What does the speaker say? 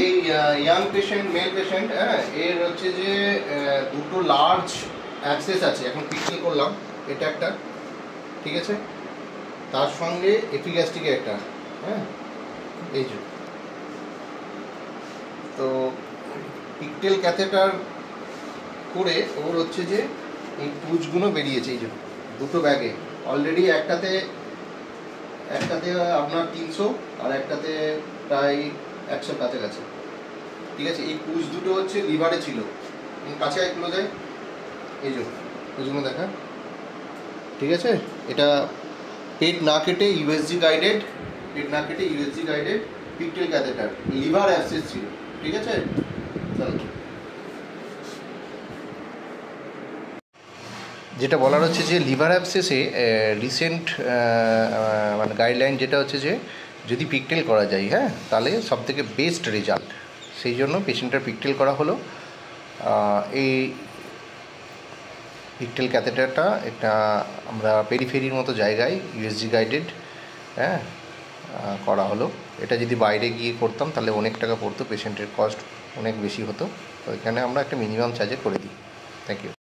এই young patient, male patient, হ্যাঁ, এর হচ্ছে যে দুটো লার্জ অ্যাক্সেস আছে, এখন পিকচার করলাম, এটা একটা, ঠিক আছে, তার সঙ্গে এপিগ্যাস্ট্রিকে একটা, হ্যাঁ, এই যে। তো পিকটেল ক্যাথেটার করে ওর হচ্ছে যে এই পুজগুলো বেরিয়েছে, এই যে দুটো ব্যাগে অলরেডি, একটাতে আপনার 300 আর একটাতে প্রায় 100 কাছাকাছি, ঠিক আছে। এই পুজ দুটো হচ্ছে লিভারে ছিল, কাছে এগুলো যায়, এই যে পুজগুলো দেখা, ঠিক আছে। এটা পেট না কেটে USG guided, pigtail catheter, liver abscess ছিল, ঠিক আছে। যেটা বলার হচ্ছে যে লিভার অ্যাবসেসে রিসেন্ট মানে গাইডলাইন যেটা হচ্ছে যে যদি পিকটেল করা যায়, হ্যাঁ, তাহলে সবথেকে বেস্ট রেজাল্ট, সেই জন্য পেশেন্টটার পিকটেল করা হলো। এই পিকটেল ক্যাথেটারটা এটা আমরা পেরিফেরির মতো জায়গায় ইউএসজি গাইডেড, হ্যাঁ, করা হলো। এটা যদি বাইরে গিয়ে করতাম তাহলে অনেক টাকা পড়তো, পেশেন্টের কস্ট অনেক বেশি হতো, তো এখানে আমরা একটা মিনিমাম চার্জে করে দিই। Thank you.